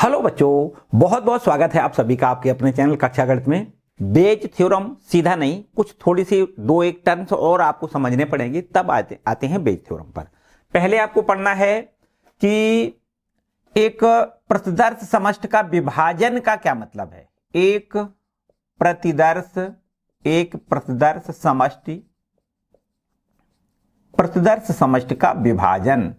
Hello बच्चों, बहुत बहुत स्वागत है आप सभी का आपके अपने चैनल कक्षा गणित में। बेज थ्योरम सीधा नहीं, कुछ थोड़ी सी दो एक टर्म्स और आपको समझने पड़ेंगे, तब आते हैं बेज थ्योरम पर। पहले आपको पढ़ना है कि एक प्रतिदर्श समष्टि का विभाजन का क्या मतलब है। एक प्रतिदर्श समष्टि का विभाजन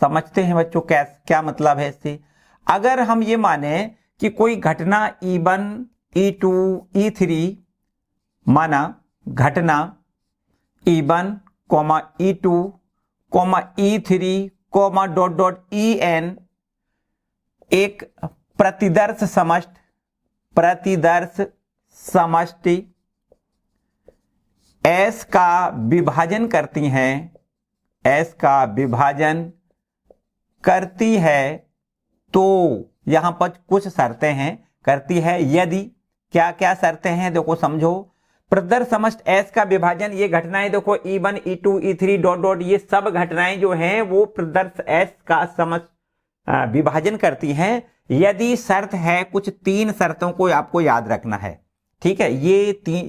समझते हैं बच्चों, क्या मतलब है इससे। अगर हम ये माने कि कोई घटना E1, E2, E3 माना घटना E1, E2, E3, En एक प्रतिदर्श समष्टि S का विभाजन करती है, तो यहां पर कुछ शर्तें हैं। करती है यदि क्या क्या शर्तें हैं देखो समझो। प्रतिदर्श समष्टि S का विभाजन, ये घटनाएं देखो E1, E2, E3 ... ये सब घटनाएं जो हैं वो प्रतिदर्श S का समष्टि विभाजन करती हैं यदि शर्त है। कुछ तीन शर्तों को आपको याद रखना है, ठीक है।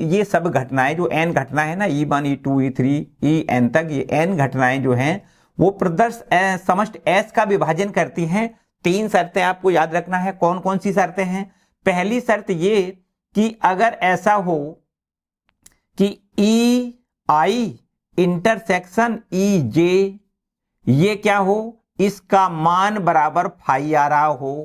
ये सब घटनाएं जो n घटना है ना, E1, E2, E3, En तक, ये n घटनाएं जो हैं वो प्रतिदर्श समष्टि S का विभाजन करती हैं। तीन शर्तें आपको याद रखना है। कौन कौन सी शर्तें हैं? पहली शर्त ये कि अगर ऐसा हो कि EI इंटरसेक्शन EJ ये क्या हो, इसका मान बराबर फाई आ रहा हो।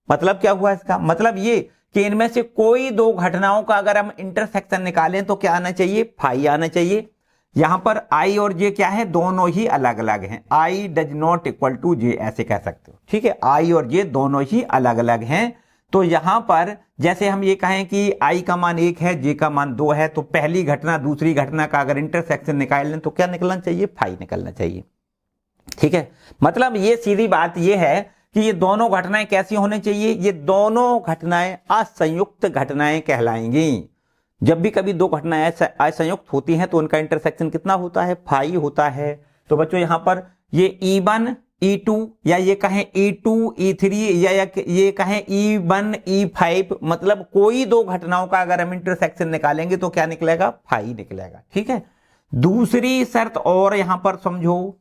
मतलब क्या हुआ इसका? मतलब ये कि इनमें से कोई दो घटनाओं का अगर हम इंटरसेक्शन निकालें तो क्या आना चाहिए? फाई आना चाहिए। यहां पर I और J क्या है? दोनों ही अलग अलग हैं। I does not equal to J ऐसे कह सकते हो, ठीक है। I और J दोनों ही अलग अलग हैं। तो यहां पर जैसे हम ये कहें कि I का मान 1 है, J का मान 2 है, तो पहली घटना दूसरी घटना का अगर इंटरसेक्शन निकाल लें तो क्या निकलना चाहिए? फाई निकलना चाहिए, ठीक है। मतलब ये सीधी बात ये है कि ये दोनों घटनाएं कैसी होनी चाहिए? ये दोनों घटनाएं असंयुक्त घटनाएं कहलाएंगी। जब भी कभी दो घटनाएं असंयुक्त होती हैं तो उनका इंटरसेक्शन कितना होता है? फाई होता है। तो बच्चों यहां पर ये E1, E2 या ये कहें E2, E3 या ये कहें E1, E5, मतलब कोई दो घटनाओं का अगर हम इंटरसेक्शन निकालेंगे तो क्या निकलेगा? फाई निकलेगा, ठीक है। दूसरी शर्त और यहां पर समझो,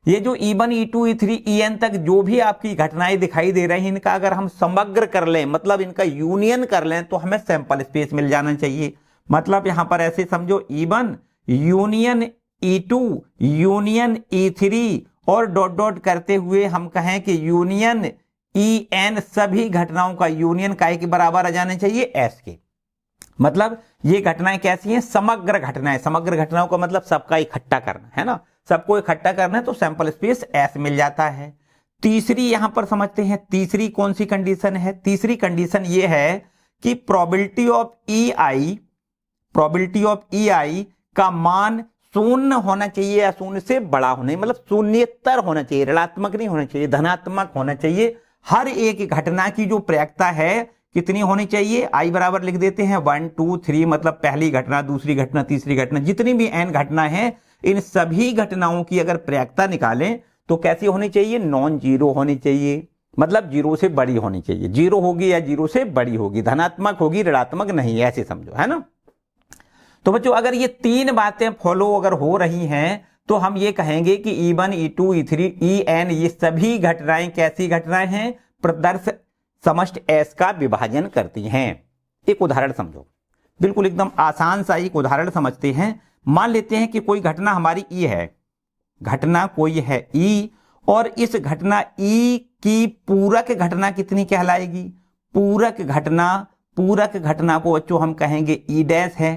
ये जो E1, E2, E3, En तक जो भी आपकी घटनाएं दिखाई दे रही हैं, इनका अगर हम समग्र कर लें, मतलब इनका यूनियन कर लें, तो हमें सैंपल स्पेस मिल जाना चाहिए। मतलब यहां पर ऐसे समझो E1 union E2 union E3 और ... करते हुए हम कहें कि यूनियन En, सभी घटनाओं का यूनियन काय के बराबर आ जाने चाहिए? S के। मतलब ये घटनाएं कैसी हैं? समग्र घटनाएं। समग्र घटनाओं का मतलब सबका इकट्ठा करना है ना, सबको इकट्ठा करना है, तो सैंपल स्पेस S मिल जाता है। तीसरी यहां पर समझते हैं, तीसरी कौन सी कंडीशन है? तीसरी कंडीशन ये है कि प्रोबेबिलिटी ऑफ EI का मान शून्य होना चाहिए या शून्य से बड़ा होना, मतलब शून्यतर होना चाहिए, ऋणात्मक नहीं होना चाहिए, धनात्मक होना चाहिए। हर एक घटना की जो प्रयक्ता है कितनी होनी चाहिए? I बराबर लिख देते हैं 1, 2, 3, मतलब पहली घटना, दूसरी घटना, तीसरी घटना, जितनी भी n घटना है, इन सभी घटनाओं की अगर प्रयक्ता निकालें तो कैसी होनी चाहिए? नॉन जीरो होनी चाहिए, मतलब जीरो से बड़ी होनी चाहिए। जीरो होगी या जीरो से बड़ी होगी, धनात्मक होगी, ऋणात्मक नहीं, ऐसे समझो, है ना। तो बच्चों अगर ये तीन बातें फॉलो अगर हो रही हैं तो हम ये कहेंगे कि E1, E2, E3, En ये सभी घटनाएं कैसी घटनाएं हैं? प्रतिदर्श समष्टि S का विभाजन करती हैं। एक उदाहरण समझो, बिल्कुल एकदम आसान सा एक उदाहरण समझते हैं। मान लेते हैं कि कोई घटना हमारी E है, घटना कोई है E, और इस घटना E की पूरक घटना कितनी कहलाएगी? पूरक घटना को बच्चों हम कहेंगे E' है।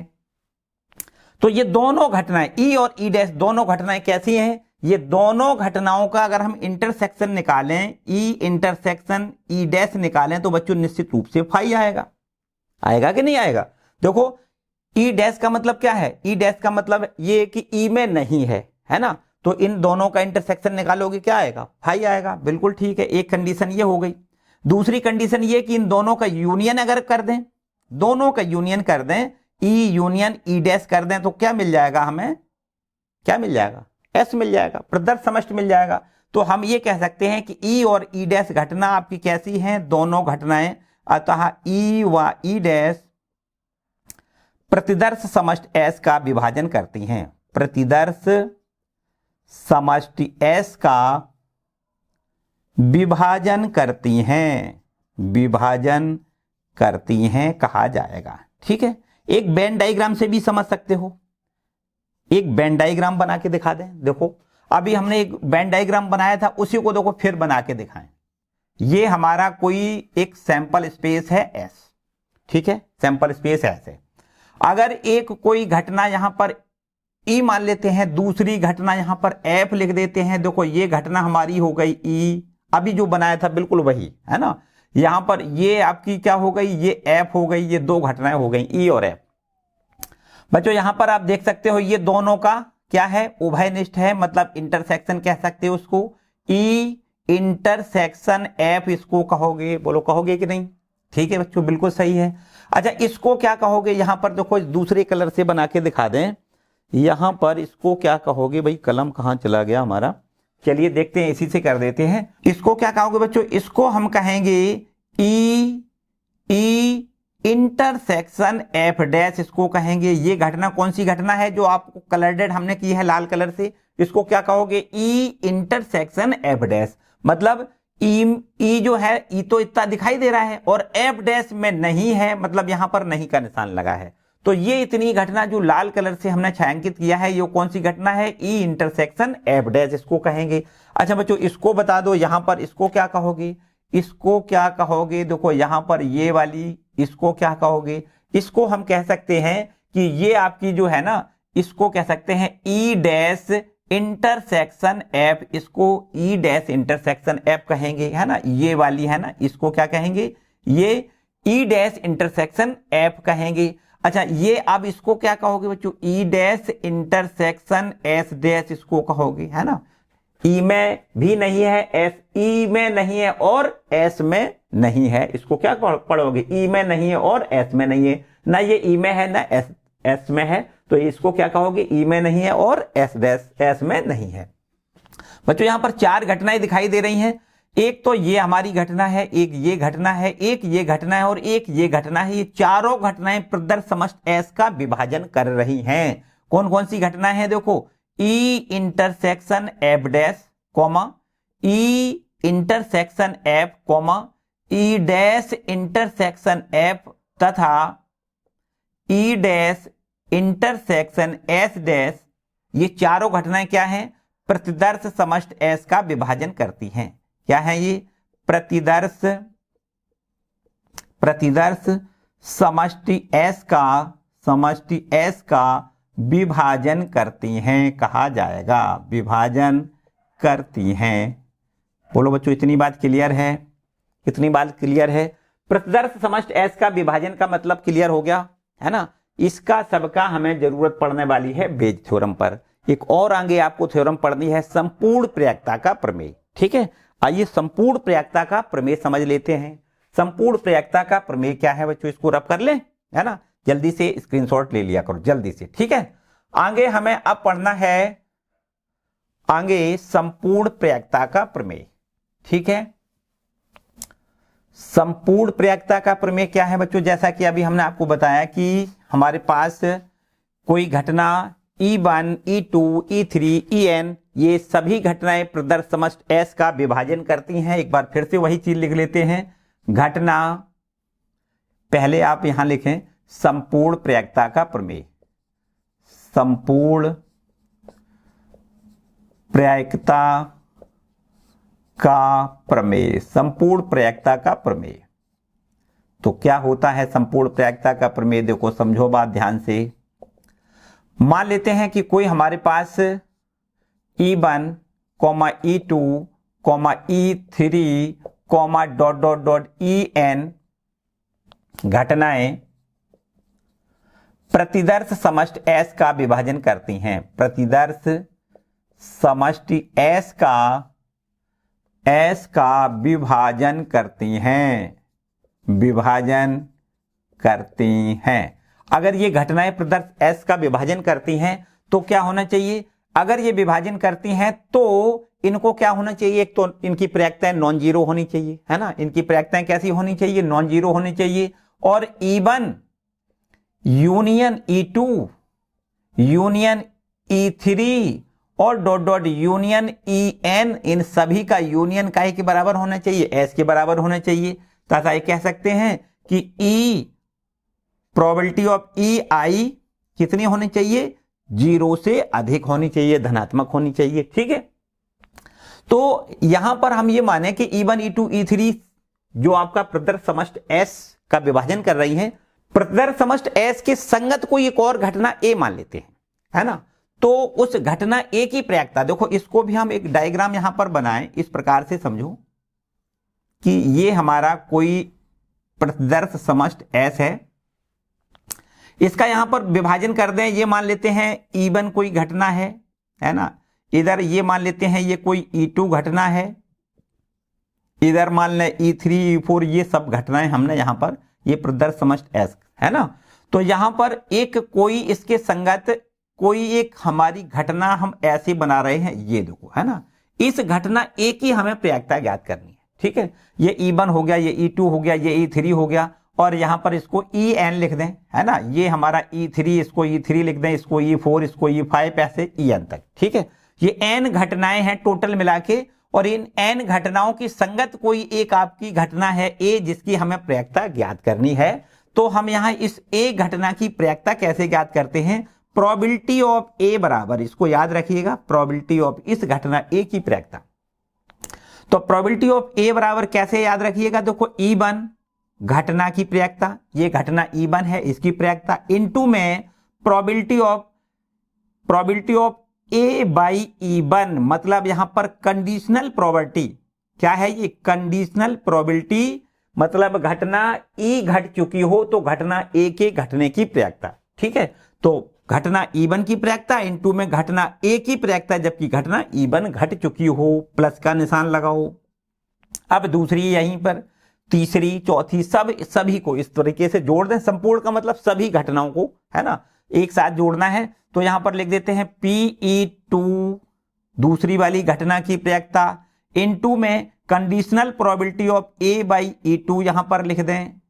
तो ये दोनों घटनाएं E और E' दोनों घटनाएं कैसी हैं? ये दोनों घटनाओं का अगर हम इंटरसेक्शन निकालें, E इंटरसेक्शन E' निकालें, तो बच्चों निश्चित रूप से फाई आएगा। आएगा कि नहीं आएगा? देखो E' का मतलब क्या है? E' का मतलब ये कि E में नहीं है ना, तो इन दोनों का इंटरसेक्शन निकालोगे क्या आएगा? फाई आएगा। बिल्कुल ठीक है, एक कंडीशन ये हो गई। दूसरी कंडीशन ये कि इन दोनों का यूनियन अगर कर दें, दोनों का यूनियन कर दें, E यूनियन E' कर दें, तो क्या मिल जाएगा हमें? क्या मिल जाएगा? S मिल जाएगा, प्रतिदर्श समष्टि मिल जाएगा। तो हम ये कह सकते हैं कि ई और ई डैश घटना आपकी कैसी हैं, दोनों घटनाएं, अतः ई व ई डैश प्रतिदर्श समष्टि एस का विभाजन करती हैं, प्रतिदर्श समष्टि एस का विभाजन करती हैं, विभाजन करती हैं कहा जाएगा। ठीक है, एक वेन डायग्राम से भी समझ सकते हो, एक वेन डायग्राम बना के दिखा दें। देखो अभी हमने एक वेन डायग्राम बनाया था, उसी को देखो फिर बना के दिखाएं। ये हमारा कोई एक सैंपल स्पेस है एस, ठीक है, सैंपल स्पेस एस है। अगर एक कोई घटना यहां पर ई मान लेते हैं, दूसरी घटना यहां पर एफ लिख देते हैं। देखो ये घटना हमारी हो गई ई, अभी जो बनाया था बिल्कुल वही है ना। यहां पर ये आपकी क्या हो गई, ये एफ हो गई, ये दो घटनाएं हो गई ई और एफ। बच्चों यहां पर आप देख सकते हो ये दोनों का क्या है, उभयनिष्ठ है, मतलब इंटरसेक्शन कह सकते हो उसको। ई इंटरसेक्शन एफ इसको कहोगे, बोलो कहोगे कि नहीं? ठीक है बच्चों, बिल्कुल सही है। अच्छा इसको क्या कहोगे, यहां पर देखो दूसरे कलर से बना के दिखा दें। यहां पर इसको क्या कहोगे भाई, कलम कहां चला गया हमारा, चलिए देखते हैं, इसी से कर देते हैं। इसको क्या कहोगे बच्चों, इसको हम कहेंगे ई इंटरसेक्शन एफ डैश, इसको कहेंगे। ये घटना कौन सी घटना है जो आपको कलर्डेड हमने की है लाल कलर से, इसको क्या कहोगे, ई इंटरसेक्शन एफ डैश। मतलब ई जो है, ई तो इतना दिखाई दे रहा है और एफ डैश में नहीं है, मतलब यहां पर नहीं का निशान लगा है। तो ये इतनी घटना जो लाल कलर से हमने छायांकित किया है, ये कौन सी घटना है, ई इंटरसेक्शन एफ डैश, इसको कहेंगे। अच्छा बच्चों इसको बता दो, यहां पर इसको क्या कहोगे, इसको क्या कहोगे, देखो यहां पर ये वाली, इसको क्या कहोगे, इसको हम कह सकते हैं कि ये आपकी जो है ना, इसको कह सकते हैं ई डैश इंटरसेक्शन एफ, इसको ई डैश इंटरसेक्शन एफ कहेंगे, है ना। ये वाली है ना, इसको क्या कहेंगे, ये ई डैश इंटरसेक्शन एफ कहेंगे। अच्छा ये अब इसको क्या कहोगे बच्चों, ई डैश इंटरसेक्शन एस डैश, इसको कहोगे, है ना। ई में भी नहीं है, एस ई में नहीं है और एस में नहीं है, इसको क्या पढ़ोगे, ई में नहीं है और एस में नहीं है, ना ये ई में है ना एस में है, तो इसको क्या कहोगे, ई में नहीं है और एस डैश एस में नहीं है। बच्चों यहां पर चार घटनाएं दिखाई दे रही हैं, एक तो ये हमारी घटना है, एक ये घटना है, एक ये घटना है और एक ये घटना है। ये चारों घटनाएं प्रदर्श समष्टि एस का विभाजन कर रही हैं। कौन कौन सी घटना है, देखो E intersection F dash comma, E intersection F comma, E dash intersection F तथा E dash intersection S dash. ये चारों घटनाएं क्या हैं, प्रतिदर्श समष्टि एस का विभाजन करती हैं। क्या है ये, प्रतिदर्श समष्टि एस का विभाजन करती हैं कहा जाएगा, विभाजन करती हैं। बोलो बच्चों इतनी बात क्लियर है, कितनी बात क्लियर है। प्रतिदर्श समष्टि एस का विभाजन का मतलब क्लियर हो गया है ना। इसका सबका हमें जरूरत पड़ने वाली है बेज थ्योरम पर। एक और आगे आपको थ्योरम पढ़नी है, संपूर्ण प्रयाक्ता का प्रमेय। ठीक है, आइए संपूर्ण प्रयाक्ता का प्रमेय समझ लेते हैं। संपूर्ण प्रयाक्ता का प्रमेय क्या है बच्चों, इसको रब कर ले, है ना, जल्दी से स्क्रीनशॉट ले लिया करो जल्दी से। ठीक है, आगे हमें अब पढ़ना है आगे संपूर्ण प्रयाक्ता का प्रमेय। ठीक है, संपूर्ण प्रयाक्ता का प्रमेय क्या है बच्चों, जैसा कि अभी हमने आपको बताया कि हमारे पास कोई घटना E1, E2, E3, En, ये सभी घटनाएं प्रदर्श समष्टि एस का विभाजन करती हैं। एक बार फिर से वही चीज लिख लेते हैं, घटना, पहले आप यहां लिखें संपूर्ण प्रयाक्ता का प्रमेय, संपूर्ण प्रयाक्ता का प्रमेय, संपूर्ण प्रयाक्ता का प्रमेय। तो क्या होता है संपूर्ण प्रयाक्ता का प्रमेय, देखो समझो बात ध्यान से। मान लेते हैं कि कोई हमारे पास E1, E2, E3, En घटनाएं प्रतिदर्श समष्टि एस का विभाजन करती हैं, प्रतिदर्श समष्टि एस का विभाजन करती हैं, विभाजन करती हैं। अगर ये घटनाएं प्रदर्श एस का विभाजन करती हैं तो क्या होना चाहिए, अगर ये विभाजन करती हैं तो इनको क्या होना चाहिए, एक तो इनकी प्रैक्टिकताएं नॉन जीरो होनी चाहिए, है ना, इनकी प्रैक्टिकताएं कैसी होनी चाहिए, नॉन जीरो होनी चाहिए। और E1 union E2 union E3 और डॉट डॉट यूनियन En, इन सभी का यूनियन काहे के बराबर होना चाहिए, S के बराबर होना चाहिए। तथा ये कह सकते हैं कि प्रोबेबिलिटी ऑफ EI कितनी होनी चाहिए, 0 से अधिक होनी चाहिए, धनात्मक होनी चाहिए। ठीक है, तो यहां पर हम ये माने कि E1 E2 E3 जो आपका प्रदर्श समष्टि S का विभाजन कर रही है, प्रदर्श समष्टि S के संगत कोई एक और घटना A मान लेते हैं, है ना। तो उस घटना A की प्रैक्टिकता, देखो इसको भी हम एक डायग्राम यहां पर बनाएं, इस प्रकार से समझो कि ये हमारा कोई प्रदर्श समष्टि S है, इसका यहां पर विभाजन कर दें, ये मान लेते हैं E1 कोई घटना है ना, इधर ये मान लेते हैं ये कोई E2 घटना है, इधर मान लें E3 E4, ये सब घटनाएं हमने यहां पर, ये प्रदर्श समष्टि S है ना। तो यहां पर एक कोई इसके संगत कोई एक हमारी घटना हम ऐसे बना रहे हैं, ये देखो, है ना, इस घटना A की हमें प्रैक्टिकता ज्ञात करनी है। ठीक है, ये E1 हो गया, ये E2 हो गया, ये E3 हो गया, और यहां पर इसको En लिख दें, है ना, ये हमारा E3, इसको E3 लिख दें, इसको E4, इसको E5, ऐसे En तक। ठीक है, ये n घटनाएं हैं टोटल मिला के, और इन n घटनाओं की संगत कोई एक आपकी घटना है A, जिसकी हमें प्रैक्टिकता ज्ञात करनी है। तो हम यहां इस A घटना की प्रैक्टिकता कैसे ज्ञात करते हैं, प्रोबेबिलिटी ऑफ A बराबर, इसको याद रखिएगा, प्रोबेबिलिटी ऑफ इस घटना A की प्रैक्टिकता। तो प्रोबेबिलिटी ऑफ A बराबर कैसे याद रखिएगा, देखो E1 घटना की प्रैक्टिकता, ये घटना E1 है, इसकी प्रैक्टिकता इनटू में probability of A by E1, मतलब यहां पर कंडीशनल प्रोबेबिलिटी क्या है, ये कंडीशनल प्रोबेबिलिटी, मतलब घटना E घट चुकी हो तो घटना A के घटने की प्रैक्टिकता। ठीक है, तो घटना E1 की प्रैक्टिकता इनटू में घटना A की प्रैक्टिकता, जबकि घटना E1 घट चुकी हो, प्लस का निशान लगाओ। अब दूसरी यहीं पर, तीसरी, चौथी, सभी को इस तरीके से जोड़ दें, संपूर्ण का मतलब सभी घटनाओं को, है ना, एक साथ जोड़ना है। तो यहां पर लिख देते हैं PE2 दूसरी वाली घटना की प्रैक्टिकता इनटू में conditional probability of A by E2 यहां पर लिख दें,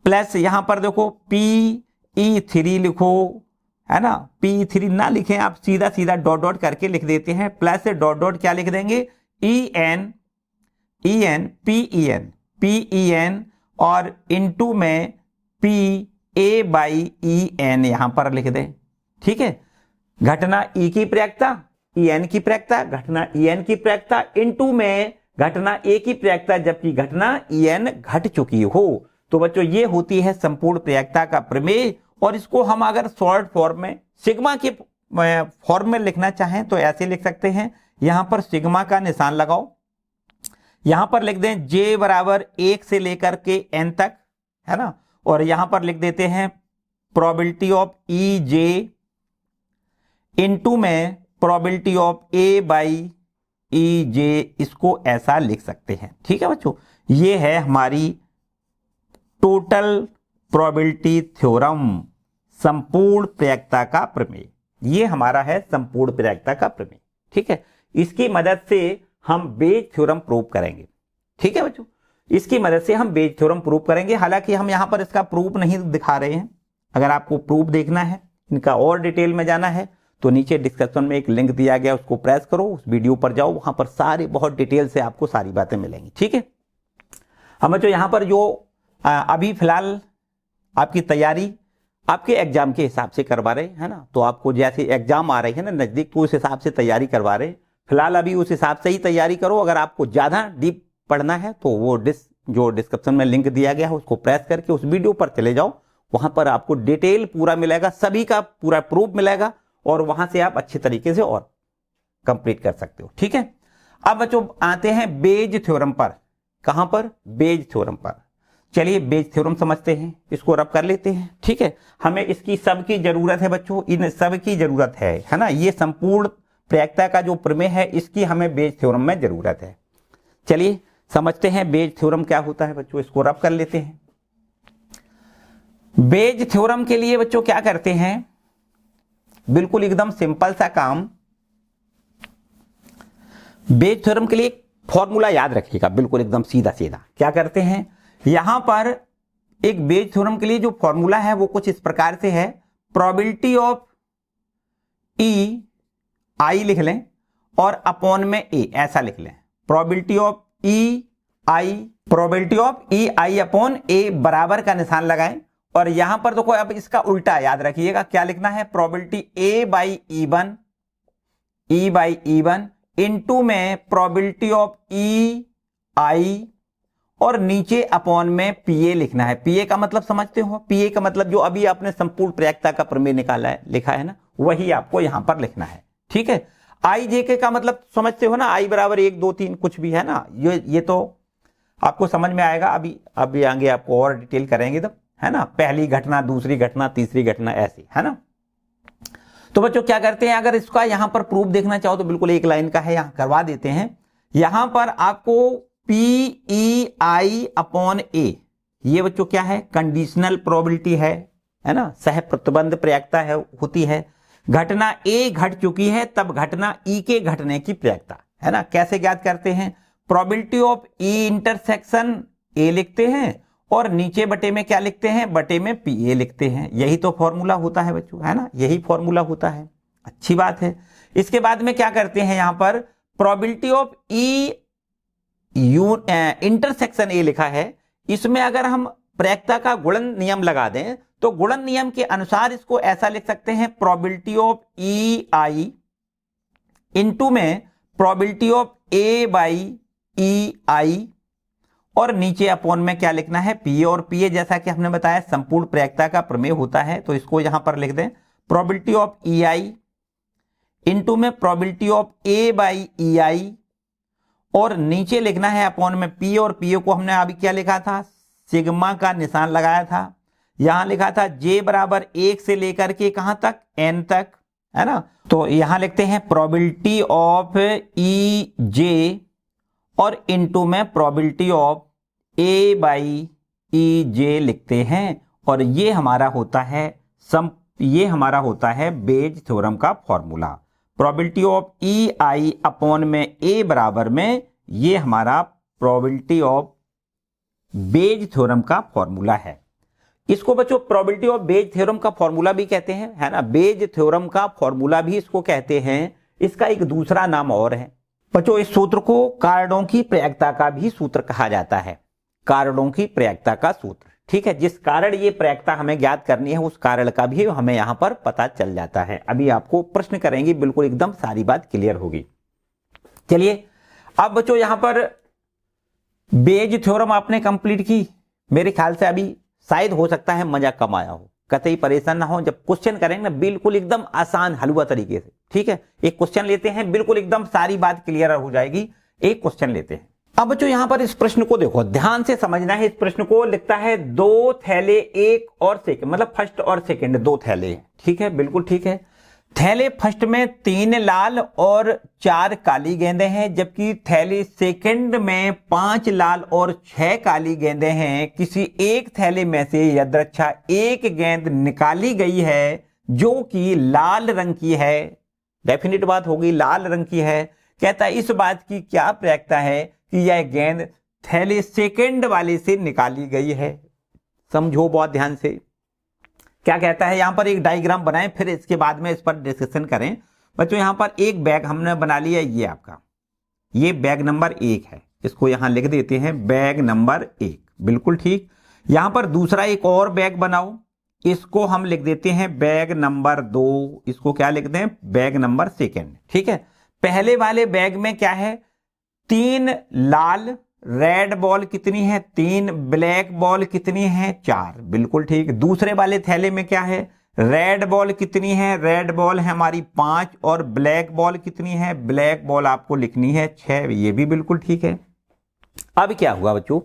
प्लस यहां पर देखो PE3 लिखो, है ना, PE3 ना लिखें आप, सीधा सीधा डॉट डॉट करके लिख देते हैं, प्लस डॉट डॉट क्या लिख देंगे, PEN और इनटू में PA बाई EN यहां पर लिख दें। ठीक है, घटना E की प्रैक्टिकता, En की प्रैक्टिकता, घटना En की प्रैक्टिकता इनटू में घटना A की प्रैक्टिकता, जबकि घटना En घट चुकी हो। तो बच्चों ये होती है संपूर्ण प्रैक्टिकता का प्रमेय, और इसको हम अगर शॉर्ट फॉर्म में सिग्मा के फॉर्म में लिखना चाहें तो ऐसे लिख सकते हैं, यहां पर सिग्मा का निशान लगाओ, यहां पर लिख दें J बराबर 1 से लेकर के N तक, है ना, और यहां पर लिख देते हैं प्रोबेबिलिटी ऑफ EJ इनटू में probability of A by EJ, इसको ऐसा लिख सकते हैं। ठीक है बच्चों, ये है हमारी टोटल प्रोबेबिलिटी थ्योरम, संपूर्ण प्रैक्टिकता का प्रमेय। ये हमारा है संपूर्ण प्रैक्टिकता का प्रमेय। ठीक है, इसकी मदद से हम बेज थ्योरम प्रूव करेंगे। ठीक है बच्चों, इसकी मदद से हम बेज थ्योरम प्रूव करेंगे। हालांकि हम यहां पर इसका प्रूफ नहीं दिखा रहे हैं, अगर आपको प्रूफ देखना है, इनका और डिटेल में जाना है, तो नीचे डिस्क्रिप्शन में एक लिंक दिया गया, उसको प्रेस करो, उस वीडियो पर जाओ, वहां पर सारी बहुत डिटेल से आपको सारी बातें मिलेंगी। ठीक है, हम बच्चों यहां पर जो अभी फिलहाल आपकी तैयारी आपके एग्जाम के हिसाब से करवा रहे हैं ना, तो आपको जैसे एग्जाम आ रही है ना नजदीक, तो उस हिसाब से तैयारी करवा रहे हैं। फिलहाल अभी उस हिसाब से ही तैयारी करो। अगर आपको ज्यादा डीप पढ़ना है तो वो जो डिस्क्रिप्शन में लिंक दिया गया है उसको प्रेस करके उस वीडियो पर चले जाओ, वहां पर आपको डिटेल पूरा मिलेगा, सभी का पूरा प्रूफ मिलेगा, और वहां से आप अच्छे तरीके से और कंप्लीट कर सकते हो। ठीक है, अब बच्चों आते हैं बेज थ्योरम पर। कहां पर, बेज थ्योरम पर। चलिए बेज थ्योरम समझते हैं, इसको रब कर लेते हैं। ठीक है, हमें इसकी सबकी जरूरत है बच्चों, इन सब की जरूरत है ना, ये संपूर्ण प्रैक्टिकता का जो प्रमेय है इसकी हमें बेज थ्योरम में जरूरत है। चलिए समझते हैं बेज थ्योरम क्या होता है बच्चों, इसको रब कर लेते हैं। बेज थ्योरम के लिए बच्चों क्या करते हैं, बिल्कुल एकदम सिंपल सा काम, बेज थ्योरम के लिए फॉर्मूला याद रखिएगा, बिल्कुल एकदम सीधा सीधा। क्या करते हैं, यहां पर एक बेज थ्योरम के लिए जो फॉर्मूला है वो कुछ इस प्रकार से है, प्रोबेबिलिटी ऑफ ई आई लिख लें और अपॉन में ए, ऐसा लिख लें। Probability of E I upon A बराबर का निशान लगाएं, और यहां पर देखो अब इसका उल्टा याद रखिएगा, क्या लिखना है, probability A by E one into में प्रोबेबिलिटी ऑफ ई आई, और नीचे अपॉन में पीए लिखना है। पीए का मतलब समझते हो, पीए का मतलब जो अभी आपने संपूर्ण प्रायिकता का प्रमेय निकाला है, लिखा है ना, वही आपको यहां पर लिखना है। ठीक है, आई जे के का मतलब समझते हो ना, आई बराबर 1 2 3 कुछ भी है ना, ये तो आपको समझ में आएगा। अभी आगे आपको और डिटेल करेंगे तब, है ना, पहली घटना, दूसरी घटना, तीसरी घटना, ऐसी, है ना। तो बच्चों क्या करते हैं, अगर इसका यहां पर प्रूफ देखना चाहो तो बिल्कुल एक लाइन का है, यहां करवा देते हैं। यहां पर आपको पी आई अपॉन ए, ये बच्चों क्या है, कंडीशनल प्रोबेबिलिटी है ना, सह प्रतिबंध प्रायिकता है, होती है। घटना ए घट चुकी है तब घटना ई के घटने की प्रायिकता, है ना। कैसे ज्ञात करते हैं, probability of E intersection A लिखते हैं और नीचे बटे में क्या लिखते हैं, बटे में पी ए लिखते हैं। यही तो फॉर्मूला होता है बच्चों, है ना, यही फॉर्मूला होता है। अच्छी बात है। इसके बाद में क्या करते हैं, यहां पर probability of E intersection A लिखा है, इसमें अगर हम प्रायिकता का गुणन नियम लगा दें तो गुणन नियम के अनुसार इसको ऐसा लिख सकते हैं, probability of E I into में probability of A by E आई, और नीचे अपॉन में क्या लिखना है, पी और पी, जैसा कि हमने बताया संपूर्ण प्रायिकता का प्रमेय होता है, तो इसको यहां पर लिख दें, probability of E I into में probability of A by E आई, और नीचे लिखना है अपॉन में पी, और पी को हमने अभी क्या लिखा था, सिग्मा का निशान लगाया था। यहां लिखा था जे बराबर 1 से लेकर के कहां तक, एन तक, है ना। तो यहां लिखते हैं प्रोबेबिलिटी ऑफ ई जे और इनटू में probability of A by E जे लिखते हैं, और ये हमारा होता है बेज थ्योरम का formula. Probability of E I upon में ए बराबर में, ये हमारा प्रोबेबिलिटी ऑफ बेज थ्योरम का फॉर्मूला है। इसको बच्चों प्रोबेबिलिटी ऑफ बेज थ्योरम का फॉर्मूला भी कहते हैं, है ना, बेज थ्योरम का फॉर्मूला भी इसको कहते हैं। इसका एक दूसरा नाम और है बच्चों, इस सूत्र को कार्डों की प्रायिकता का भी सूत्र कहा जाता है, कार्डों की प्रायिकता का सूत्र। ठीक है, जिस कारण ये प्रायिकता हमें ज्ञात करनी है उस कारण का भी हमें यहां पर पता चल जाता है। अभी आपको प्रश्न करेंगे, बिल्कुल एकदम सारी बात क्लियर होगी। चलिए अब बच्चों यहां पर बेज थ्योरम आपने कंप्लीट की, मेरे ख्याल से अभी शायद हो सकता है मजा कम आया हो, कतई परेशान ना हो। जब क्वेश्चन करेंगे ना बिल्कुल एकदम आसान हलवा तरीके से, ठीक है। एक क्वेश्चन लेते हैं, बिल्कुल एकदम सारी बात क्लियर हो जाएगी। एक क्वेश्चन लेते हैं। अब बच्चों यहां पर इस प्रश्न को देखो, ध्यान से समझना है। इस प्रश्न को लिखता है 2 थैले 1 और सेकंड, मतलब फर्स्ट और सेकंड 2 थैले, ठीक है, बिल्कुल ठीक है। थैले फर्स्ट में 3 लाल और 4 काली गेंदें हैं, जबकि थैले सेकंड में 5 लाल और 6 काली गेंदें हैं। किसी एक थैले में से यदृच्छा एक गेंद निकाली गई है जो कि लाल रंग की है, डेफिनेट बात होगी, लाल रंग की है। कहता है इस बात की क्या प्रायिकता है कि यह गेंद थैले सेकंड वाले से निकाली गई है। समझो बहुत ध्यान से क्या कहता है। यहां पर एक डायग्राम बनाएं, फिर इसके बाद में इस पर डिस्कशन करें। बच्चों यहां पर एक बैग हमने बना लिया, ये आपका, ये बैग नंबर 1 है, इसको यहां लिख देते हैं बैग नंबर 1, बिल्कुल ठीक। यहां पर दूसरा एक और बैग बनाओ, इसको हम लिख देते हैं बैग नंबर 2, इसको क्या लिख दें, बैग नंबर 2, ठीक है। पहले वाले बैग में क्या है, 3 लाल रेड बॉल कितनी है, 3 ब्लैक बॉल कितनी है, 4, बिल्कुल ठीक। दूसरे वाले थैले में क्या है, रेड बॉल कितनी है, रेड बॉल है हमारी 5, और ब्लैक बॉल कितनी है, ब्लैक बॉल आपको लिखनी है 6, ये भी बिल्कुल ठीक है। अब क्या हुआ बच्चों,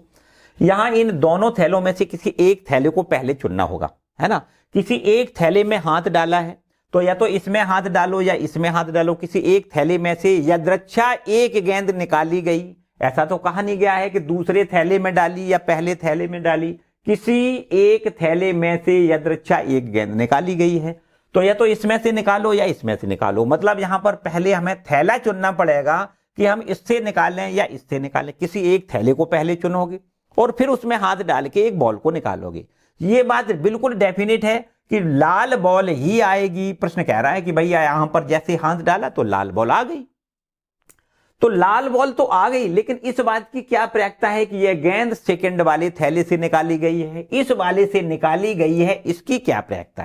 यहां इन दोनों थैलों में से किसी एक थैले को पहले चुनना होगा, है ना। किसी एक थैले में हाथ डाला है तो या तो इसमें हाथ डालो या इसमें हाथ डालो। किसी एक थैले में से यदृच्छा एक गेंद निकाली गई, ऐसा तो कहा नहीं गया है कि दूसरे थैले में डाली या पहले थैले में डाली। किसी एक थैले में से यदृच्छा एक गेंद निकाली गई है, तो या तो इसमें से निकालो या इसमें से निकालो। मतलब यहां पर पहले हमें थैला चुनना पड़ेगा कि हम इससे निकालें या इससे निकालें। किसी एक थैले को पहले चुनोगे और फिर उसमें हाथ डाल के एक बॉल को निकालोगे। ये बात बिल्कुल डेफिनेट है कि लाल बॉल ही आएगी। प्रश्न कह रहा है कि भैया यहां पर जैसे हाथ डाला तो लाल बॉल आ गई, तो लाल बॉल तो आ गई, लेकिन इस बात की क्या प्रयोक्ता है कि यह गेंद सेकंड वाले थैले से निकाली गई है, इस वाले से निकाली गई है, इसकी क्या प्रयोक्ता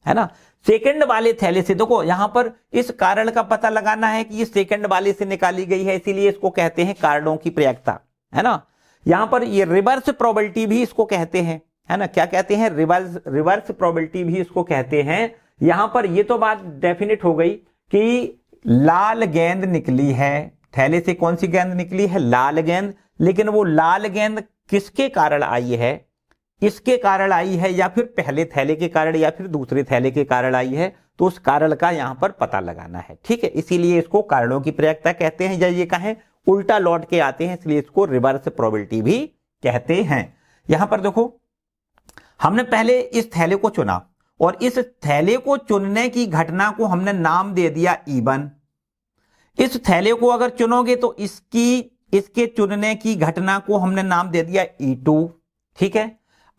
है ना। सेकंड वाले थैले से, देखो यहां पर इस कारण का पता लगाना है कि ये सेकंड वाले से निकाली गई है, इसीलिए इसको कहते हैं कारणों की प्रयोक्ता, है ना। यहां पर ये रिवर्स प्रोबेबिलिटी भी इसको कहते हैं, है ना। क्या कहते हैं? रिवर्स प्रोबेबिलिटी भी इसको कहते हैं। यहां पर ये तो बात डेफिनेट हो गई कि लाल गेंद निकली है, थैले से कौन सी गेंद निकली है? लाल गेंद। लेकिन वो लाल गेंद किसके कारण आई है? इसके कारण आई है, या फिर पहले थैले के कारण, या फिर दूसरे थैले के कारण आई है, तो उस कारण का यहां पर पता लगाना है, ठीक है। इसीलिए इसको कारणों की प्रयोक्ता कहते हैं, या ये कहें उल्टा लौट के आते हैं, इसलिए इसको रिवर्स प्रोबेबिलिटी भी कहते हैं। यहां पर देखो, हमने पहले इस थैले को चुना और इस थैले को चुनने की घटना को हमने नाम दे दिया E1। इस थैले को अगर चुनोगे तो इसके चुनने की घटना को हमने नाम दे दिया E2, ठीक है।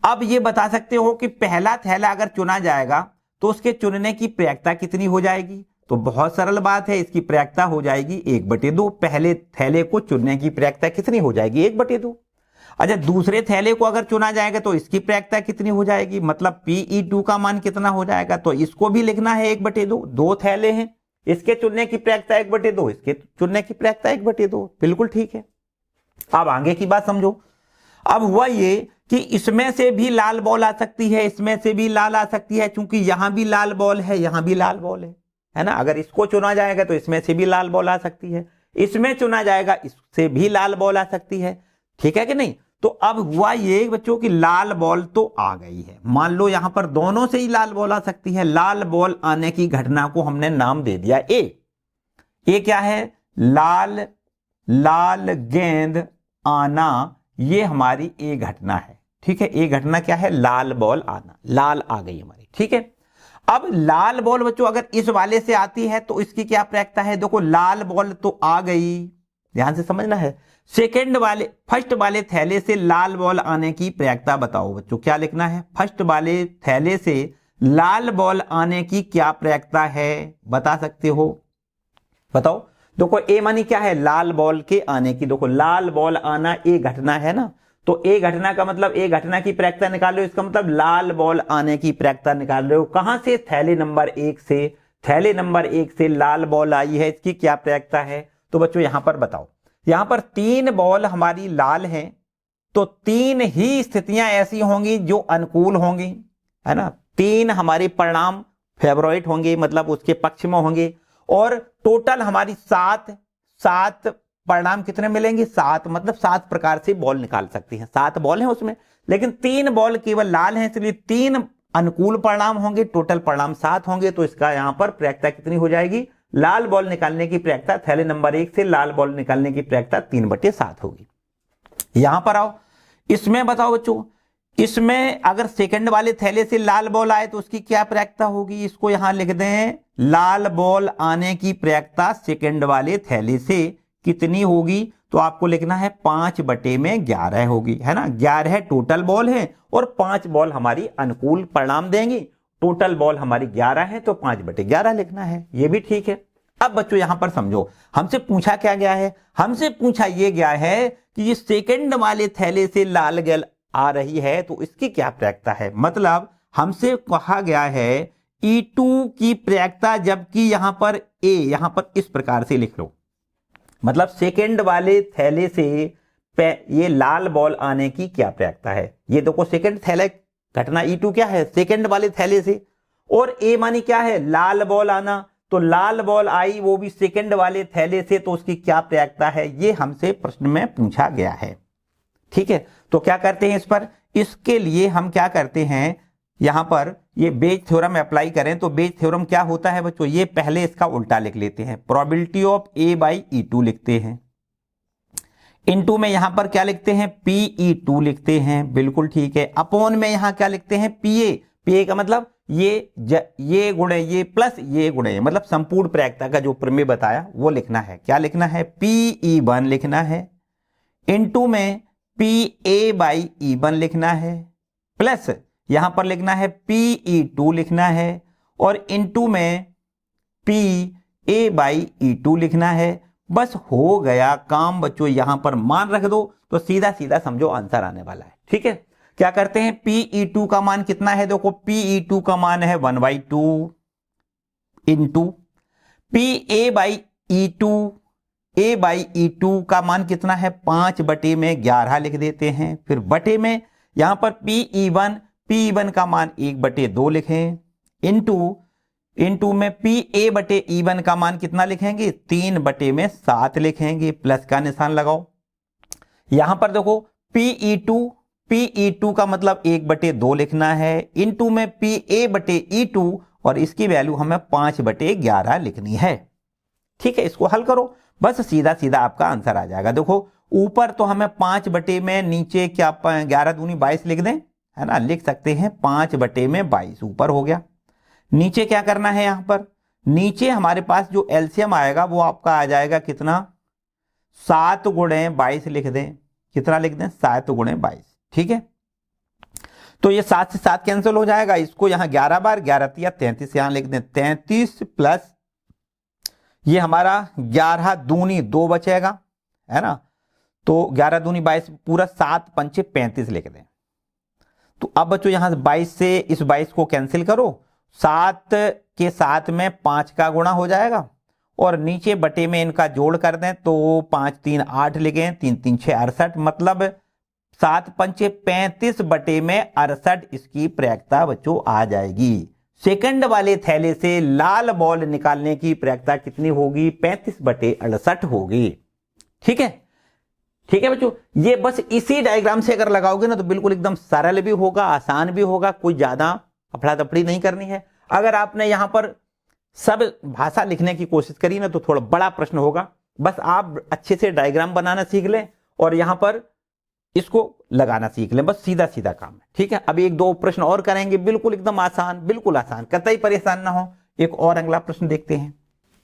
अब ये बता सकते हो कि पहला थैला अगर चुना जाएगा तो उसके चुनने की प्रयोक्ता कितनी हो जाएगी? तो बहुत सरल बात है, इसकी प्रयोक्ता हो जाएगी 1/2। पहले थैले को चुनने की प्रयोक्ता कितनी हो जाएगी? 1/2। अच्छा, दूसरे थैले को अगर चुना जाएगा तो इसकी प्रयोक्ता कितनी हो जाएगी? मतलब PE2 का मान कितना हो जाएगा? तो इसको भी लिखना है 1/2। दो थैले हैं, इसके चुनने की प्रयोक्ता 1/2, इसके चुनने की प्रयोक्ता 1/2, बिल्कुल ठीक है। अब आगे की बात समझो। अब हुआ ये कि इसमें से भी लाल बॉल आ सकती है, इसमें से भी लाल आ सकती है, क्योंकि यहां भी लाल बॉल है, यहां भी लाल बॉल है ना। अगर इसको चुना जाएगा तो इसमें से भी लाल बॉल आ सकती है, इसमें चुना जाएगा इससे भी लाल बॉल आ सकती है, ठीक है कि नहीं। तो अब हुआ ये बच्चों की लाल बॉल तो आ गई है। मान लो यहां पर दोनों से ही लाल बॉल आ सकती है। लाल बॉल आने की घटना को हमने नाम दे दिया ए। ये क्या है? लाल गेंद आना, ये हमारी ए घटना है, ठीक है। ए घटना क्या है? लाल बॉल आना, लाल आ गई हमारी, ठीक है। अब लाल बॉल बच्चों अगर इस वाले से आती है तो इसकी क्या प्रयोक्ता है? देखो लाल बॉल तो आ गई, ध्यान से समझना है। फर्स्ट वाले थैले से लाल बॉल आने की प्रयोक्ता बताओ बच्चों, क्या लिखना है? फर्स्ट वाले थैले से लाल बॉल आने की क्या प्रयोक्ता है, बता सकते हो? बताओ। देखो ए मानी क्या है? लाल बॉल के आने की। देखो लाल बॉल आना ए घटना है ना, तो ए घटना का मतलब ए घटना की प्रयोक्ता निकाल रहे हो, इसका मतलब लाल बॉल आने की प्रयोक्ता निकाल रहे हो। कहां से? थैले नंबर 1 से। थैले नंबर 1 से लाल बॉल आई है, इसकी क्या प्रयोक्ता है? तो बच्चों यहां पर बताओ, यहां पर 3 बॉल हमारी लाल हैं, तो 3 ही स्थितियां ऐसी होंगी जो अनुकूल होंगी, है ना। 3 हमारे परिणाम फेवरेट होंगे, मतलब उसके पक्ष में होंगे, और टोटल हमारी 7 परिणाम कितने मिलेंगे? 7, मतलब 7 प्रकार से बॉल निकाल सकती हैं। 7 बॉल हैं उसमें, लेकिन 3 बॉल केवल लाल हैं, इसलिए 3 अनुकूल परिणाम होंगे, टोटल परिणाम 7 होंगे। तो इसका यहां पर प्रयोक्ता कितनी हो जाएगी? लाल बॉल निकालने की प्रयोक्ता थैले नंबर 1 से लाल बॉल निकालने की प्रयोक्ता 3/7 होगी। यहां पर आओ, इसमें बताओ बच्चों, इसमें अगर सेकंड वाले थैले से लाल बॉल आए तो उसकी क्या प्रयोक्ता होगी? इसको यहां लिख दें, लाल बॉल आने की प्रयोक्ता सेकंड वाले थैले से कितनी होगी? तो आपको लिखना है 5/11 होगी, है ना। 11 टोटल बॉल है और 5 बॉल हमारी अनुकूल परिणाम देंगी। टोटल बॉल हमारी 11 है, तो 5/11 लिखना है, ये भी ठीक है। अब बच्चों यहां पर समझो, हमसे पूछा क्या गया है? हमसे पूछा यह गया है कि ये सेकंड वाले थैले से लाल गेंद आ रही है, तो इसकी क्या प्रयोक्ता है? मतलब हमसे कहा गया है E2 की प्रयोक्ता, जबकि यहां पर ए, यहां पर इस प्रकार से लिख लो, मतलब सेकंड वाले थैले से ये लाल बॉल आने की क्या प्रयोक्ता है? ये देखो सेकंड थैले घटना E2 क्या है? सेकंड वाले थैले से, और ए मानी क्या है? लाल बॉल आना, तो लाल बॉल आई वो भी सेकंड वाले थैले से, तो उसकी क्या प्रयोक्ता है? ये हमसे प्रश्न में पूछा गया है, ठीक है। तो क्या करते हैं इस पर? इसके लिए हम क्या करते हैं, यहां पर ये बेज थ्योरम अप्लाई करें तो बेज थ्योरम क्या होता है बच्चों? ये पहले इसका उल्टा लिख लेते हैं, प्रोबेबिलिटी ऑफ A/E2 लिखते हैं, इनटू में यहां पर क्या लिखते हैं? PE2 लिखते हैं, बिल्कुल ठीक है। अपॉन में यहां क्या लिखते हैं? PA, पी का मतलब ये गुणे ये प्लस ये गुणे ये, मतलब संपूर्ण प्रायिकता का जो प्रमेय बताया वो लिखना है। क्या लिखना है? PE1 लिखना है, इनटू में PA/E1 लिखना है, प्लस यहां पर लिखना है PE2 लिखना है, और इनटू में PA/E2 लिखना है। बस हो गया काम बच्चों, यहां पर मान रख दो तो सीधा सीधा समझो आंसर आने वाला है। ठीक है, क्या करते हैं, PE2 का मान कितना है? देखो PE2 का मान है 1/2 इंटू A/E2 का मान कितना है? 5/11 लिख देते हैं। फिर बटे में यहां पर PE1 का मान 1/2 लिखें, इंटू में PA/E1 का मान कितना लिखेंगे? 3/7 लिखेंगे, प्लस का निशान लगाओ। यहां पर देखो PE2 का मतलब 1/2 लिखना है, इंटू में PA/E2 और इसकी वैल्यू हमें 5/11 लिखनी है। ठीक है, इसको हल करो, बस सीधा सीधा आपका आंसर आ जाएगा। देखो ऊपर तो हमें 5 में, नीचे क्या 11 दूनी 22 लिख दें, है ना, लिख सकते हैं 5/22 ऊपर हो गया। नीचे क्या करना है? यहां पर नीचे हमारे पास जो एलसीएम आएगा वो आपका आ जाएगा कितना? 7 गुणे 22 लिख दें। कितना लिख दें? 7 गुणे 22। ठीक है, तो ये 7 से 7 कैंसिल हो जाएगा, इसको यहां 11 बार, 11 तिया 33 यहां लिख दें, 33 प्लस ये हमारा 11 दूनी 2 बचेगा, है ना, तो 11 दूनी 22, पूरा 7 पंचे 35 लिख दें। तो अब बच्चों यहां 22 से इस 22 को कैंसिल करो, 7 के साथ में 5 का गुणा हो जाएगा, और नीचे बटे में इनका जोड़ कर दें तो 5 3 8 लिखें, 3 3 6 68, मतलब 7 पंचे 35 बटे में 68 इसकी प्रायिकता बच्चों आ जाएगी। सेकंड वाले थैले से लाल बॉल निकालने की प्रायिकता कितनी होगी? 35/68 होगी। ठीक है, ठीक है बच्चों, ये बस इसी डायग्राम से अगर लगाओगे ना तो बिल्कुल एकदम सरल भी होगा, आसान भी होगा, कोई ज्यादा अफड़ा तफड़ी नहीं करनी है। अगर आपने यहां पर सब भाषा लिखने की कोशिश करी ना तो थोड़ा बड़ा प्रश्न होगा। बस आप अच्छे से डायग्राम बनाना सीख लें और यहां पर इसको लगाना सीख लें, बस सीधा सीधा काम है। ठीक है, अभी 1 2 प्रश्न और करेंगे, बिल्कुल एकदम आसान, बिल्कुल आसान, कतई परेशान ना हो। एक और अगला प्रश्न देखते हैं।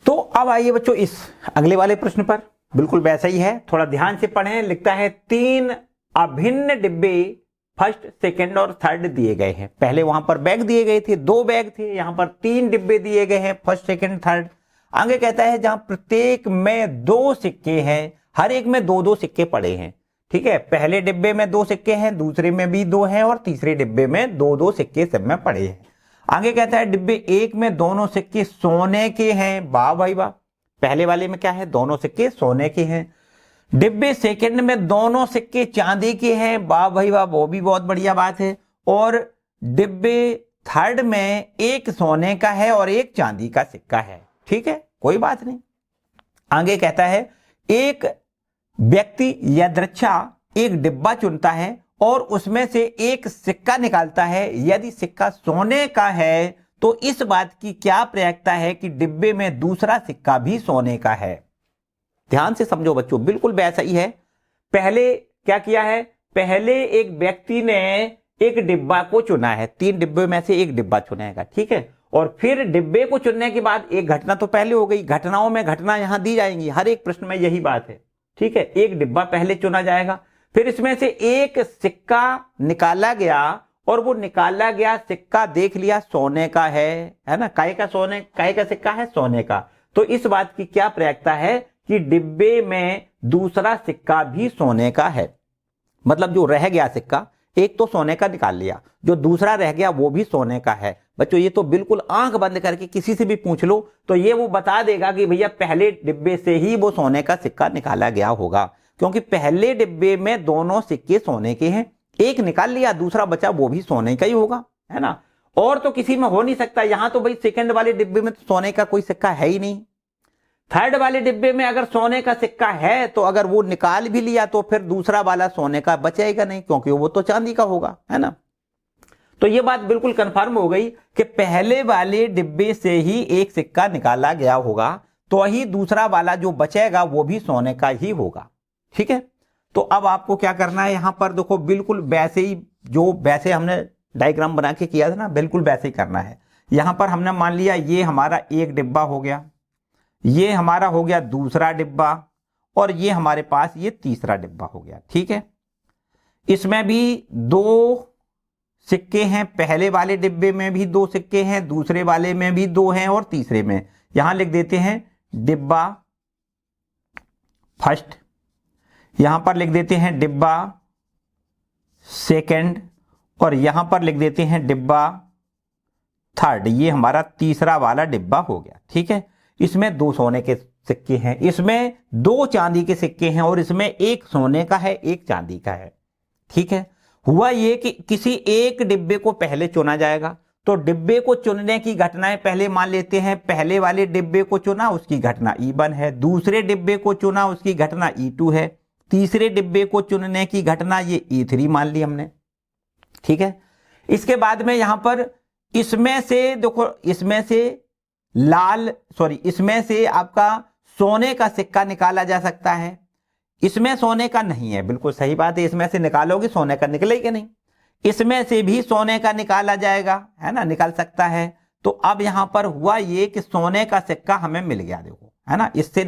तो अब आइए बच्चों इस अगले वाले प्रश्न पर, बिल्कुल वैसा ही है, थोड़ा ध्यान से पढ़ें। लिखता है 3 अभिन्न डिब्बे फर्स्ट सेकंड और थर्ड दिए गए हैं। पहले वहां पर बैग दिए गए थे, 2 बैग थे, यहां पर 3 डिब्बे दिए गए हैं, फर्स्ट सेकंड थर्ड। आगे कहता है जहां प्रत्येक में 2 सिक्के हैं, हर एक में 2 2 सिक्के पड़े हैं। ठीक है, पहले डिब्बे में 2 सिक्के हैं, दूसरे में भी 2 हैं, और तीसरे डिब्बे में 2 2 सिक्के सब में पड़े हैं। आगे कहता है डिब्बे 1 में दोनों सिक्के सोने के हैं। वाह भाई वाह, पहले वाले में क्या है? दोनों सिक्के सोने के हैं। डिब्बे सेकंड में दोनों सिक्के चांदी के हैं। वाह भाई वाह, वो भी बहुत बढ़िया बात है। और डिब्बे थर्ड में एक सोने का है और एक चांदी का सिक्का है। ठीक है, कोई बात नहीं। आगे कहता है एक व्यक्ति यदृच्छा एक डिब्बा चुनता है और उसमें से एक सिक्का निकालता है। यदि सिक्का सोने का है तो इस बात की क्या प्रायिकता है कि डिब्बे में दूसरा सिक्का भी सोने का है? ध्यान से समझो बच्चों, बिल्कुल वैसा ही है। पहले क्या किया है? पहले एक व्यक्ति ने एक डिब्बा को चुना है, 3 डिब्बे में से एक डिब्बा चुनेगा। ठीक है, और फिर डिब्बे को चुनने के बाद एक घटना तो पहले हो गई, घटनाओं में घटना यहां दी जाएंगी, हर एक प्रश्न में यही बात है। ठीक है, एक डिब्बा पहले चुना जाएगा, फिर इसमें से एक सिक्का निकाला गया और वो निकाला गया सिक्का देख लिया सोने का है ना, काय का सिक्का है? सोने का। तो इस बात की क्या प्रायिकता है कि डिब्बे में दूसरा सिक्का भी सोने का है। मतलब जो रह गया सिक्का, एक तो सोने का निकाल लिया, जो दूसरा रह गया वो भी सोने का है। बच्चों ये तो बिल्कुल आंख बंद करके किसी से भी पूछ लो तो ये वो बता देगा कि भैया पहले डिब्बे से ही वो सोने का सिक्का निकाला गया होगा, क्योंकि पहले डिब्बे में दोनों सिक्के सोने के हैं। एक निकाल लिया, दूसरा बचा, वो भी सोने का ही होगा, है ना। और तो किसी में हो नहीं सकता। यहां तो भाई सेकंड वाले डिब्बे में तो सोने का कोई सिक्का है ही नहीं। थर्ड वाले डिब्बे में अगर सोने का सिक्का है तो अगर वो निकाल भी लिया तो फिर दूसरा वाला सोने का बचेगा नहीं, क्योंकि वो तो चांदी का होगा, है ना। तो ये बात बिल्कुल कंफर्म हो गई कि पहले वाले डिब्बे से ही एक सिक्का निकाला गया होगा, तो ही दूसरा वाला जो बचेगा वो भी सोने का ही होगा। ठीक है, तो अब आपको क्या करना है, यहां पर देखो बिल्कुल वैसे ही जो वैसे हमने डायग्राम बना के किया था ना, बिल्कुल वैसे ही करना है। यहां पर हमने मान लिया ये हमारा एक डिब्बा हो गया, ये हमारा हो गया दूसरा डिब्बा, और ये हमारे पास ये तीसरा डिब्बा हो गया। ठीक है, इसमें भी दो सिक्के हैं, पहले वाले डिब्बे में भी दो सिक्के हैं, दूसरे वाले में भी दो हैं, और तीसरे में। यहां लिख देते हैं डिब्बा फर्स्ट, यहां पर लिख देते हैं डिब्बा सेकंड, और यहां पर लिख देते हैं डिब्बा थर्ड। ये हमारा तीसरा वाला डिब्बा हो गया। ठीक है, इसमें दो सोने के सिक्के हैं, इसमें दो चांदी के सिक्के हैं, और इसमें एक सोने का है, एक चांदी का है। ठीक है, हुआ ये कि किसी एक डिब्बे को पहले चुना जाएगा, तो डिब्बे को चुनने की घटनाएं पहले मान लेते हैं। पहले वाले डिब्बे को चुना, उसकी घटना E1 है, दूसरे डिब्बे को चुना, उसकी घटना E2 है, तीसरे डिब्बे को चुनने की घटना ये E3 मान ली हमने। ठीक है, इसके बाद में यहां पर इसमें से देखो, इसमें से इसमें से आपका सोने का सिक्का निकाला जा सकता है, इसमें सोने का नहीं है। बिल्कुल सही बात है, इसमें से निकालोगे सोने का निकलेगा नहीं, इसमें से भी सोने का निकाला जाएगा, है ना, निकाल सकता है। तो अब यहां पर हुआ ये कि सोने का सिक्का हमें मिल गया, देखो, है ना, इससे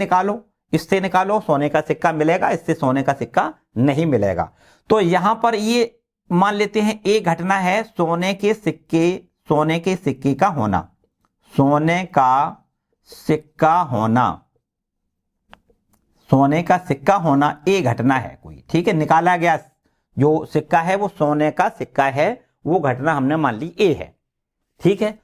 निकालो सोने का सिक्का मिलेगा, इससे सोने का सिक्का नहीं मिलेगा। तो यहां पर ये मान लेते हैं एक घटना है सोने के सिक्के का होना, सोने का सिक्का होना एक घटना है कोई। ठीक है, निकाला गया जो सिक्का है वो सोने का सिक्का है, वो घटना हमने मान ली ए है। ठीक है,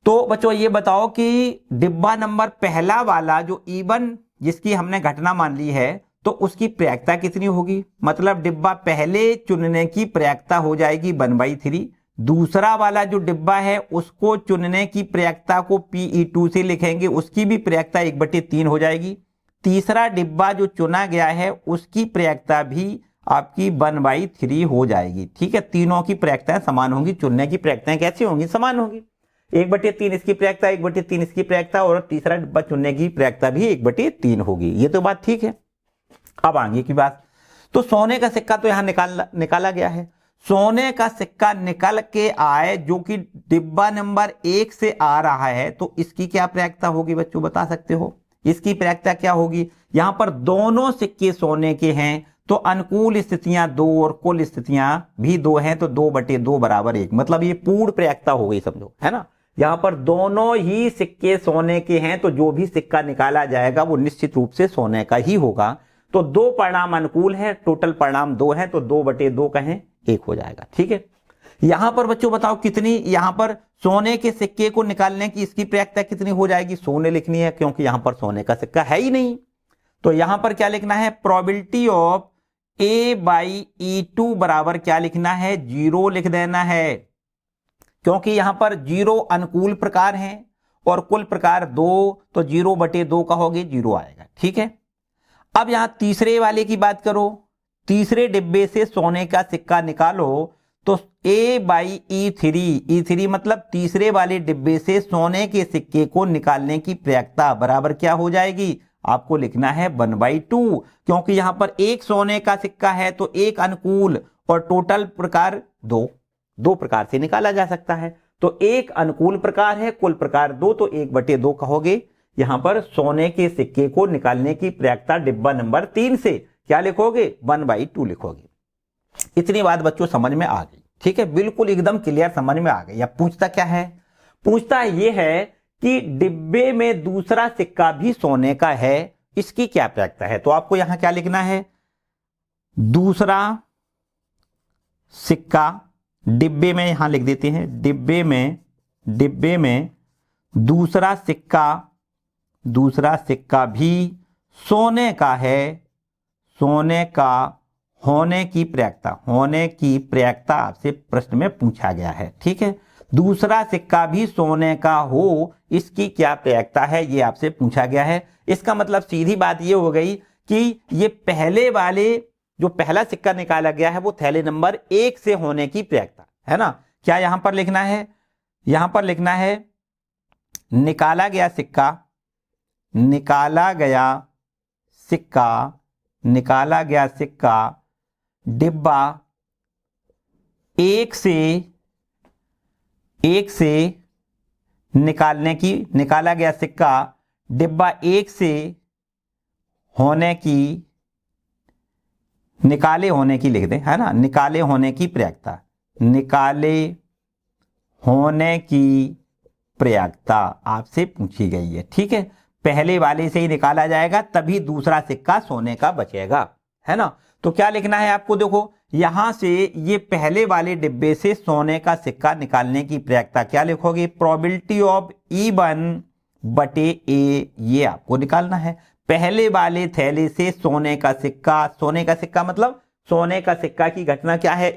तो बच्चों ये बताओ कि डिब्बा नंबर पहला वाला जो E1 जिसकी हमने घटना मान ली है, तो उसकी प्रायिकता कितनी होगी? मतलब डिब्बा पहले चुनने की प्रायिकता हो जाएगी 1/3। दूसरा वाला जो डिब्बा है उसको चुनने की प्रायिकता को PE2 से लिखेंगे, उसकी भी प्रायिकता 1/3 हो जाएगी। तीसरा डिब्बा जो चुना गया है उसकी प्रायिकता भी आपकी 1/3 हो जाएगी। ठीक है, तीनों की प्रायिकताएं समान होंगी। चुनने की प्रायिकताएं कैसी होंगी? समान होंगी। 1/3 इसकी प्रायिकता, 1/3 इसकी प्रायिकता, और तीसरा डिब्बा चुनने की प्रायिकता भी 1/3 होगी। ये तो बात ठीक है। अब आगे की बात, तो सोने का सिक्का तो यहां निकाला गया है। सोने का सिक्का निकल के आए जो कि डिब्बा नंबर 1 से आ रहा है, तो इसकी क्या प्रायिकता होगी बच्चों, बता सकते हो? इसकी प्रायिकता क्या होगी? यहां पर दोनों सिक्के सोने के हैं, तो अनुकूल स्थितियां 2 और कुल स्थितियां भी 2 हैं, तो 2/2 बराबर 1। मतलब ये पूर्ण प्रायिकता हो गई, समझो, है ना। यहां पर दोनों ही सिक्के सोने के हैं, तो जो भी सिक्का निकाला जाएगा वो निश्चित रूप से सोने का ही होगा। तो 2 परिणाम अनुकूल है, टोटल परिणाम 2 है, तो 2/2 कहें 1 हो जाएगा। ठीक है, यहां पर बच्चों बताओ कितनी, यहां पर सोने के सिक्के को निकालने की इसकी प्रायिकता कितनी हो जाएगी? सोने लिखनी है, क्योंकि यहां पर सोने का सिक्का है ही नहीं। तो यहां पर क्या लिखना है? प्रोबेबिलिटी ऑफ A/E2 बराबर क्या लिखना है? 0 लिख देना है, क्योंकि यहां पर 0 अनुकूल प्रकार है और कुल प्रकार 2, तो 0/2 कहोगे 0 आएगा। ठीक है, अब यहां तीसरे वाले की बात करो, तीसरे डिब्बे से सोने का सिक्का निकालो, तो A/E3 मतलब तीसरे वाले डिब्बे से सोने के सिक्के को निकालने की प्रायिकता बराबर क्या हो जाएगी? आपको लिखना है 1/2, क्योंकि यहां पर एक सोने का सिक्का है तो एक अनुकूल और टोटल प्रकार 2 प्रकार से निकाला जा सकता है। तो एक अनुकूल प्रकार है, कुल प्रकार 2, तो 1/2 कहोगे। यहां पर सोने के सिक्के को निकालने की प्रायिकता डिब्बा नंबर 3 से क्या लिखोगे? 1/2 लिखोगे। इतनी बात बच्चों समझ में आ गई। ठीक है, बिल्कुल एकदम क्लियर समझ में आ गई। अब पूछता क्या है? पूछता यह है कि डिब्बे में दूसरा सिक्का भी सोने का है, इसकी क्या प्रायिकता है? तो आपको यहां क्या लिखना है? दूसरा सिक्का डिब्बे में, यहां लिख देते हैं डिब्बे में दूसरा सिक्का भी सोने का है, सोने का होने की प्रायिकता आपसे प्रश्न में पूछा गया है। ठीक है, दूसरा सिक्का भी सोने का हो, इसकी क्या प्रायिकता है, ये आपसे पूछा गया है। इसका मतलब सीधी बात ये हो गई कि ये पहले वाले जो पहला सिक्का निकाला गया है वो थैले नंबर 1 से होने की प्रायिकता है ना। क्या यहां पर लिखना है? यहां पर लिखना है निकाला गया सिक्का डिब्बा 1 से 1 से निकाला गया सिक्का डिब्बा 1 से निकाले होने की लिख दें, है ना, निकाले होने की प्रयाक्ता, निकाले होने की प्रयाक्ता आपसे पूछी गई है। ठीक है, पहले वाले से ही निकाला जाएगा तभी दूसरा सिक्का सोने का बचेगा, है ना। तो क्या लिखना है आपको, देखो यहां से ये पहले वाले डिब्बे से सोने का सिक्का निकालने की प्रयाक्ता क्या लिखोगे, प्रोबेबिलिटी ऑफ E1 बटे ए, ये आपको निकालना है। पहले वाले थैले से सोने का सिक्का मतलब सोने का सिक्का की घटना क्या है,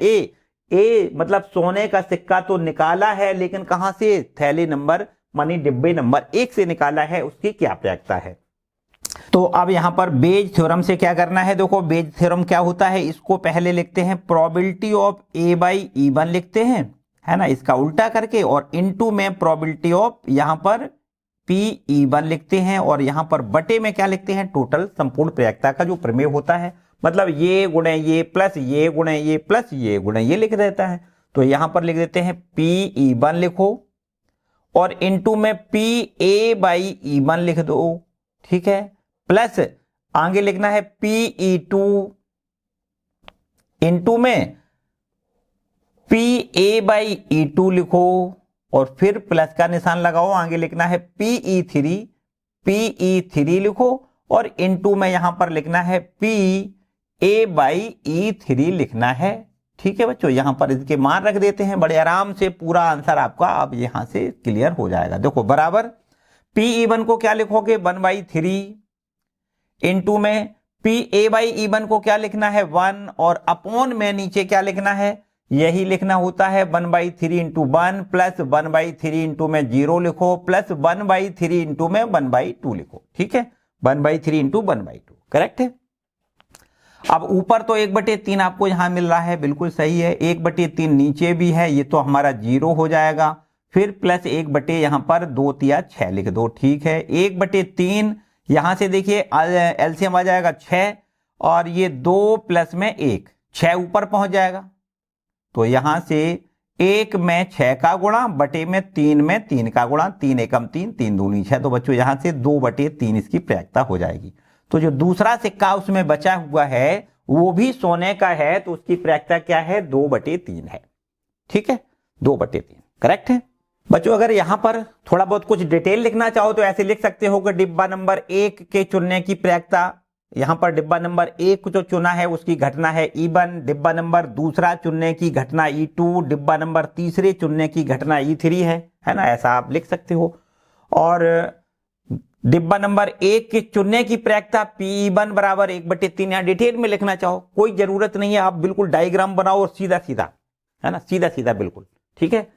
ए मतलब सोने का सिक्का तो निकाला है, लेकिन कहां से, थैले नंबर मानी डिब्बे नंबर 1 से निकाला है, उसकी क्या प्रयाक्ता है। तो अब यहां पर बेज थ्योरम से क्या करना है, देखो बेज थ्योरम क्या होता है, इसको पहले लिखते हैं प्रोबेबिलिटी ऑफ A/E1 लिखते हैं, है ना, इसका उल्टा करके, और इनटू में प्रोबेबिलिटी ऑफ यहां पर P/E1 लिखते हैं, और यहां पर बटे में क्या लिखते हैं, टोटल संपूर्ण प्रयाक्ता का जो प्रमेय होता है, मतलब ये गुणे ये प्लस ये गुणे ये प्लस ये गुणे ये लिख देता है। तो यहां पर लिख देते हैं P/E1 लिखो, और इनटू में PA/E1 लिख दो, ठीक है, प्लस आगे लिखना है PE2, इनटू में PA/E2 लिखो, और फिर प्लस का निशान लगाओ, आगे लिखना है PE3 लिखो, और इनटू में यहां पर लिखना है PA/E3 लिखना है। ठीक है बच्चों, यहां पर इसके मान रख देते हैं, बड़े आराम से पूरा आंसर आपका अब यहां से क्लियर हो जाएगा। देखो बराबर PE1 को क्या लिखोगे, 1/3, इनटू में PA/E1 को क्या लिखना है, 1, और अपॉन में नीचे क्या लिखना है, यही लिखना होता है 1/3 इंटू 1 प्लस 1/3 इंटू में 0 लिखो, प्लस 1/3 इंटू में 1/2 लिखो। ठीक है, 1/3 इंटू 1/2 करेक्ट है। अब ऊपर तो 1/3 आपको यहां मिल रहा है, बिल्कुल सही है, 1/3 नीचे भी है, ये तो हमारा 0 हो जाएगा, फिर प्लस 1 यहां पर 2 तिया 6 लिख दो। ठीक है, 1/3 यहां से देखिए एलसीएम आ जाएगा 6, और ये 2 प्लस में 1, 6 ऊपर पहुंच जाएगा, तो यहां से 1 में 6 का गुणा बटे में 3 का गुणा, 3 एकम 3, 3 दूनी 6, तो बच्चों यहां से 2/3 इसकी प्रयाक्ता हो जाएगी। तो जो दूसरा सिक्का उसमें बचा हुआ है वो भी सोने का है, तो उसकी प्रयाक्ता क्या है, 2/3 है। ठीक है, 2/3 करेक्ट है। बच्चों अगर यहां पर थोड़ा बहुत कुछ डिटेल लिखना चाहो तो ऐसे लिख सकते हो कि डिब्बा नंबर 1 के चुनने की प्रयाक्ता, यहां पर डिब्बा नंबर 1 जो चुना है उसकी घटना है E1, डिब्बा नंबर दूसरा चुनने की घटना E2, डिब्बा नंबर तीसरे चुनने की घटना E3 है ना, ऐसा आप लिख सकते हो। और डिब्बा नंबर 1 के चुनने की प्रयाक्ता PE1 बराबर 1/3, यहां डिटेल में लिखना चाहो कोई जरूरत नहीं है, आप बिल्कुल डायग्राम बनाओ और सीधा सीधा, है ना, सीधा सीधा बिल्कुल, ठीक है,